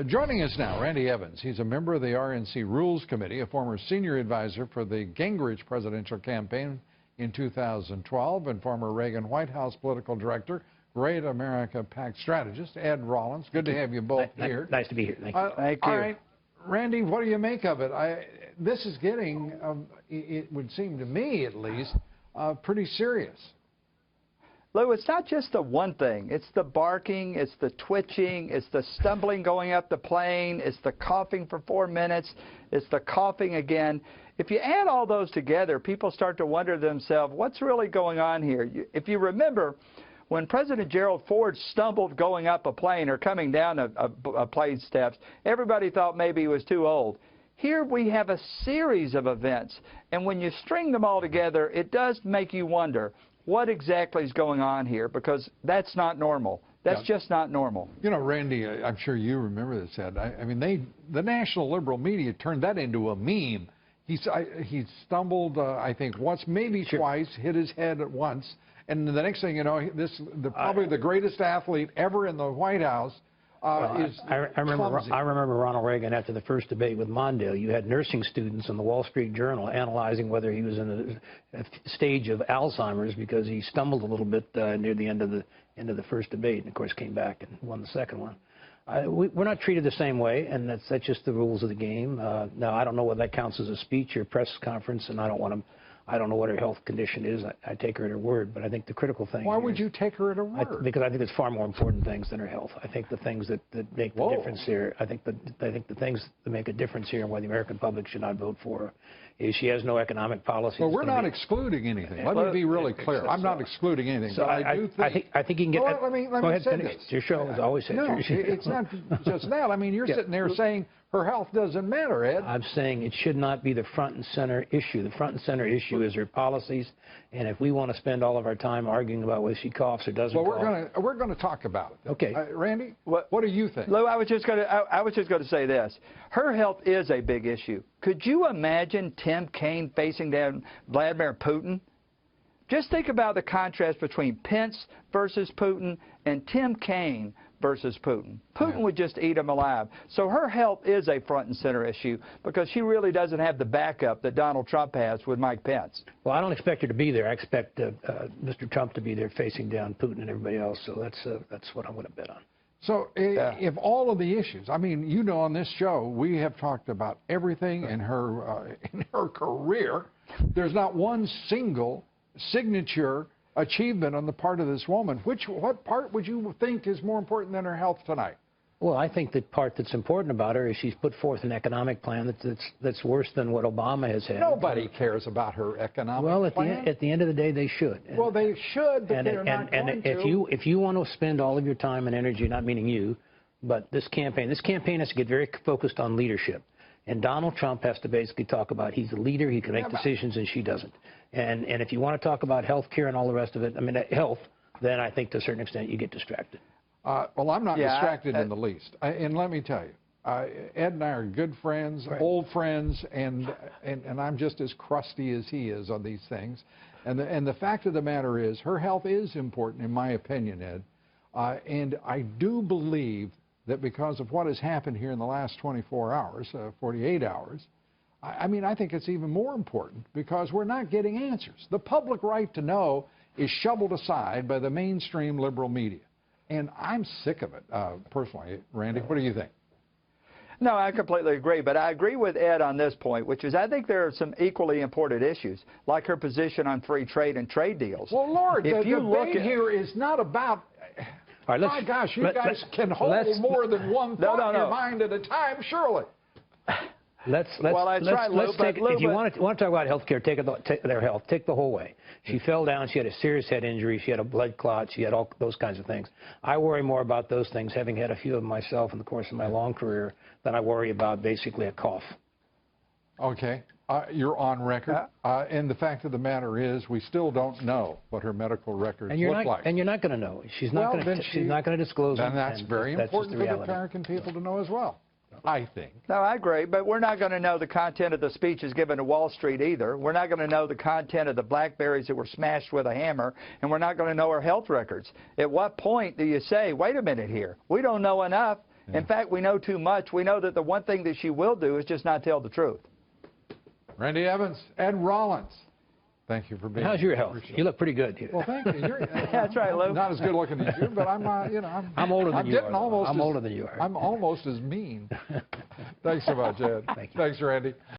Joining us now, Randy Evans. He's a member of the RNC Rules Committee, a former senior advisor for the Gingrich presidential campaign in 2012, and former Reagan White House political director, Great America PAC strategist, Ed Rollins. Good to have you both here. Nice to be here. Thank you. Thank you. All right, Randy, what do you make of it? This is getting, it would seem to me at least, pretty serious. Lou, it's not just the one thing. It's the barking, it's the twitching, it's the stumbling going up the plane, it's the coughing for 4 minutes, it's the coughing again. If you add all those together, people start to wonder to themselves, what's really going on here? If you remember, when President Gerald Ford stumbled going up a plane or coming down a plane steps, everybody thought maybe he was too old. Here we have a series of events, and when you string them all together, it does make you wonder, what exactly is going on here? Because that's not normal. That's just not normal. You know, Randy, I'm sure you remember this, Ed. I mean, the national liberal media turned that into a meme. He stumbled, I think, once, maybe twice, hit his head at once, and the next thing you know, probably the greatest athlete ever in the White House is clumsy. I remember Ronald Reagan after the first debate with Mondale. You had nursing students in the Wall Street Journal analyzing whether he was in a stage of Alzheimer's because he stumbled a little bit near the end of the first debate, and of course came back and won the second one. We're not treated the same way, and that's just the rules of the game. Now, I don't know whether that counts as a speech or press conference, and I don't know what her health condition is. I take her at her word, but I think the critical thing. Why would you take her at her word? Because I think there's far more important things than her health. I think the things that make the difference here. I think the things that make a difference here and why the American public should not vote for her is she has no economic policy. Well, we're not excluding anything. Let me be really clear. I'm not excluding anything. So but I do think. I think you can get. Well, let me go ahead, say finish. this. It's your show, as always. No, it's not just that. I mean, you're sitting there saying her health doesn't matter, Ed. I'm saying it should not be the front and center issue. The front and center issue is her policies, and if we want to spend all of our time arguing about whether she coughs or doesn't cough. Well, we're going to talk about it. Okay. Randy, what do you think? Lou, I was just going to say this. Her health is a big issue. Could you imagine Tim Kaine facing down Vladimir Putin? Just think about the contrast between Pence versus Putin and Tim Kaine versus Putin. Putin would just eat him alive. So her health is a front and center issue because she really doesn't have the backup that Donald Trump has with Mike Pence. Well, I don't expect her to be there. I expect Mr. Trump to be there facing down Putin and everybody else. So that's what I'm going to bet on. So if all of the issues, I mean, you know, on this show, we have talked about everything in her career. There's not one single signature achievement on the part of this woman. What part would you think is more important than her health tonight? Well, I think the part that's important about her is she's put forth an economic plan that's worse than what Obama has had. Nobody cares about her economic plan. Well, at the end of the day, they should. Well, they should, but they're not going to. If you want to spend all of your time and energy, not meaning you, but this campaign has to get very focused on leadership. And Donald Trump has to basically talk about he's a leader, he can make decisions, and she doesn't. And if you want to talk about health care and all the rest of it, I mean, health, then I think to a certain extent you get distracted. Well, I'm not distracted in the least. And let me tell you, Ed and I are good friends, old friends, and I'm just as crusty as he is on these things. And the fact of the matter is, her health is important, in my opinion, Ed. And I do believe that because of what has happened here in the last 24 hours, 48 hours, I mean, I think it's even more important because we're not getting answers. The public right to know is shoveled aside by the mainstream liberal media. And I'm sick of it, personally. Randy, what do you think? No, I completely agree. But I agree with Ed on this point, which is I think there are some equally important issues, like her position on free trade and trade deals. Well, Lord, the debate here is not not about... my gosh, you guys can hold more than one thought in your mind at a time, surely. Let's take if you want to talk about health care, take their health, take the whole way. She fell down, she had a serious head injury, she had a blood clot, she had all those kinds of things. I worry more about those things, having had a few of them myself in the course of my long career, than I worry about basically a cough. Okay. You're on record. And the fact of the matter is, we still don't know what her medical records look like. And you're not going to know. She's not going to disclose them. And that's very important for the American people to know as well, I think. No, I agree, but we're not going to know the content of the speeches given to Wall Street either. We're not going to know the content of the BlackBerries that were smashed with a hammer, and we're not going to know her health records. At what point do you say, wait a minute here, we don't know enough, In fact, we know too much. We know that the one thing that she will do is just not tell the truth. Randy Evans, Ed Rollins, thank you for being here. How's your health? You look pretty good. Well, thank you. That's right, Lou. Not as good looking as you, but I'm, you know, I'm older than you are. Almost I'm older than you are. I'm almost as mean. Thanks so much, Ed. Thank you. Thanks, Randy.